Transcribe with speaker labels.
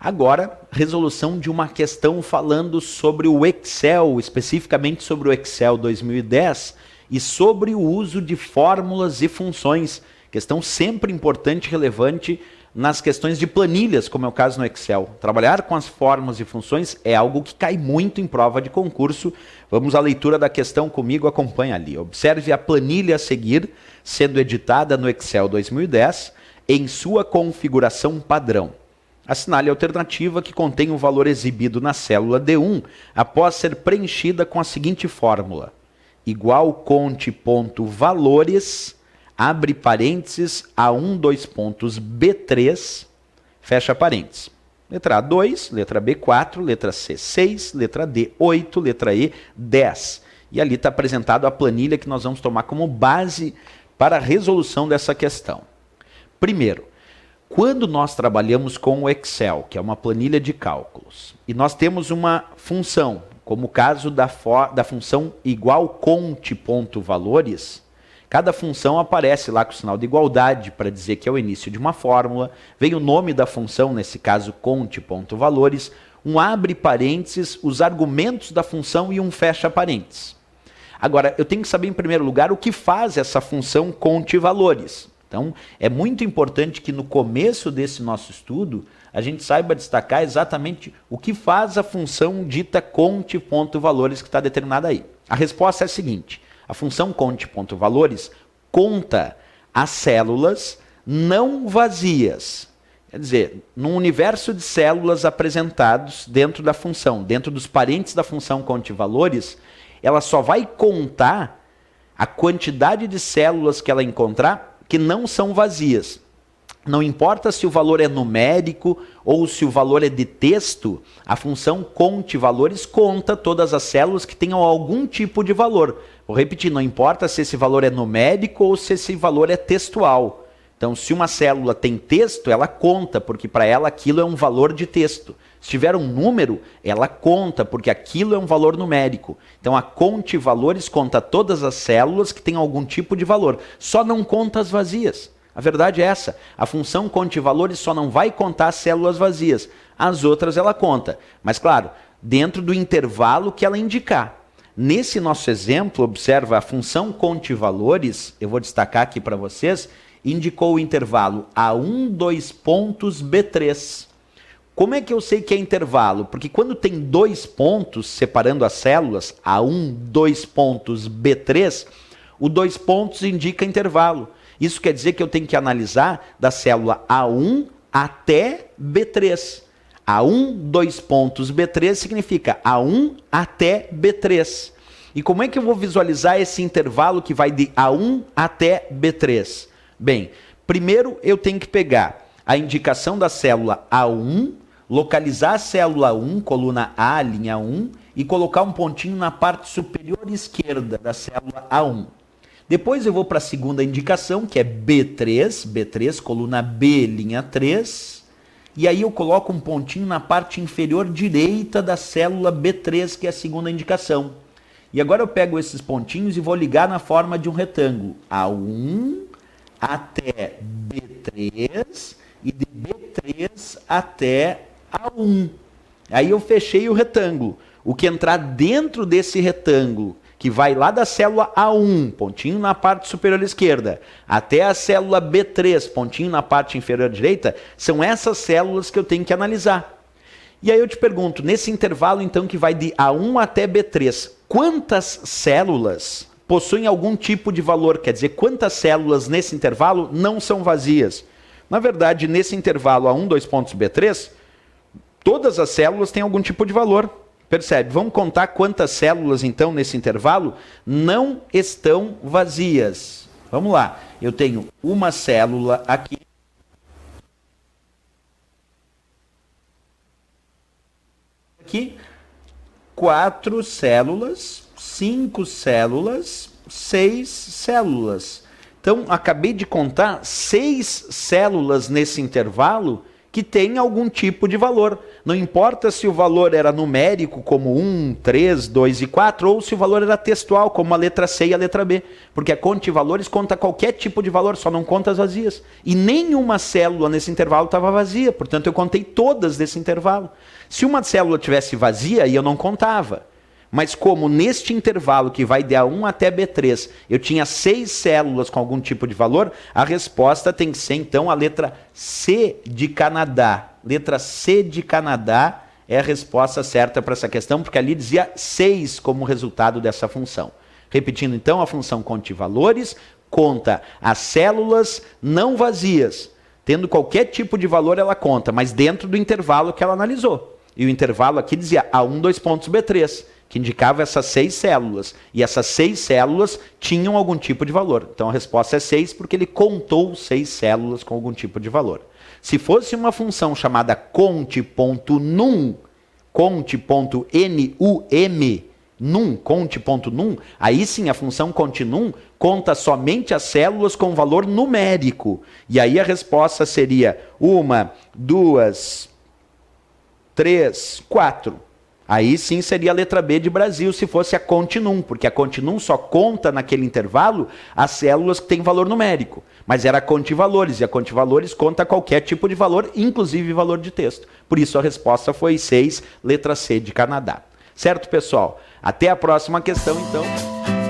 Speaker 1: Agora, resolução de uma questão falando sobre o Excel, especificamente sobre o Excel 2010 e sobre o uso de fórmulas e funções. Questão sempre importante e relevante nas questões de planilhas, como é o caso no Excel. Trabalhar com as fórmulas e funções é algo que cai muito em prova de concurso. Vamos à leitura da questão comigo, acompanha ali. Observe a planilha a seguir, sendo editada no Excel 2010, em sua configuração padrão. Assinale a alternativa que contém o valor exibido na célula D1 após ser preenchida com a seguinte fórmula. Igual conte.valores, abre parênteses, A1, dois pontos, B3, fecha parênteses. Letra A, 2, letra B, 4, letra C, 6, letra D, 8, letra E, 10. E ali está apresentado a planilha que nós vamos tomar como base para a resolução dessa questão. Primeiro, quando nós trabalhamos com o Excel, que é uma planilha de cálculos, e nós temos uma função, como o caso da função igual conte.valores, cada função aparece lá com o sinal de igualdade para dizer que é o início de uma fórmula, vem o nome da função, nesse caso conte.valores, um abre parênteses, os argumentos da função e um fecha parênteses. Agora, eu tenho que saber em primeiro lugar o que faz essa função conte.valores. Então, é muito importante que no começo desse nosso estudo, a gente saiba destacar exatamente o que faz a função dita conte.valores que está determinada aí. A resposta é a seguinte, a função conte.valores conta as células não vazias. Quer dizer, num universo de células apresentados dentro da função, dentro dos parênteses da função conte.valores, ela só vai contar a quantidade de células que ela encontrar que não são vazias. Não importa se o valor é numérico ou se o valor é de texto, a função conte.valores conta todas as células que tenham algum tipo de valor. Vou repetir, não importa se esse valor é numérico ou se esse valor é textual. Então, se uma célula tem texto, ela conta, porque para ela aquilo é um valor de texto. Se tiver um número, ela conta, porque aquilo é um valor numérico. Então, a conte.valores conta todas as células que têm algum tipo de valor. Só não conta as vazias. A verdade é essa. A função conte.valores só não vai contar as células vazias. As outras ela conta. Mas, claro, dentro do intervalo que ela indicar. Nesse nosso exemplo, observa a função conte.valores, eu vou destacar aqui para vocês, indicou o intervalo A1, dois pontos, B3. Como é que eu sei que é intervalo? Porque quando tem dois pontos separando as células, A1, dois pontos, B3, o dois pontos indica intervalo. Isso quer dizer que eu tenho que analisar da célula A1 até B3. A1, dois pontos, B3 significa A1 até B3. E como é que eu vou visualizar esse intervalo que vai de A1 até B3? Bem, primeiro eu tenho que pegar a indicação da célula A1, localizar a célula 1, coluna A, linha 1, e colocar um pontinho na parte superior esquerda da célula A1. Depois eu vou para a segunda indicação, que é B3, coluna B, linha 3, e aí eu coloco um pontinho na parte inferior direita da célula B3, que é a segunda indicação. E agora eu pego esses pontinhos e vou ligar na forma de um retângulo. A1 até B3 e de B3 até A1. Aí eu fechei o retângulo. O que entrar dentro desse retângulo, que vai lá da célula A1, pontinho na parte superior esquerda, até a célula B3, pontinho na parte inferior direita, são essas células que eu tenho que analisar. E aí eu te pergunto, nesse intervalo então que vai de A1 até B3, quantas células possuem algum tipo de valor? Quer dizer, quantas células nesse intervalo não são vazias? Na verdade, nesse intervalo A1, dois pontos, B3, todas as células têm algum tipo de valor. Percebe? Vamos contar quantas células, então, nesse intervalo não estão vazias. Vamos lá. Eu tenho uma célula aqui. Aqui, 4 células, 5 células, 6 células. Então, acabei de contar 6 células nesse intervalo que tem algum tipo de valor. Não importa se o valor era numérico, como 1, 3, 2 e 4, ou se o valor era textual, como a letra C e a letra B. Porque a conta de valores conta qualquer tipo de valor, só não conta as vazias. E nenhuma célula nesse intervalo estava vazia, portanto eu contei todas desse intervalo. Se uma célula tivesse vazia, aí eu não contava. Mas como neste intervalo que vai de A1 até B3, eu tinha 6 células com algum tipo de valor, a resposta tem que ser então a letra C de Canadá. Letra C de Canadá é a resposta certa para essa questão, porque ali dizia 6 como resultado dessa função. Repetindo então, a função conte-valores conta as células não vazias. Tendo qualquer tipo de valor ela conta, mas dentro do intervalo que ela analisou. E o intervalo aqui dizia A1, 2 pontos B3. Que indicava essas 6 células. E essas 6 células tinham algum tipo de valor. Então a resposta é 6 porque ele contou 6 células com algum tipo de valor. Se fosse uma função chamada conte.num, conte.num, aí sim a função conte.num conta somente as células com valor numérico. E aí a resposta seria 1, 2, 3, 4. Aí sim seria a letra B de Brasil, se fosse a conte.num, porque a conte.num só conta naquele intervalo as células que têm valor numérico. Mas era a conte-valores, e a conte-valores conta qualquer tipo de valor, inclusive valor de texto. Por isso a resposta foi 6, letra C de Canadá. Certo, pessoal? Até a próxima questão, então.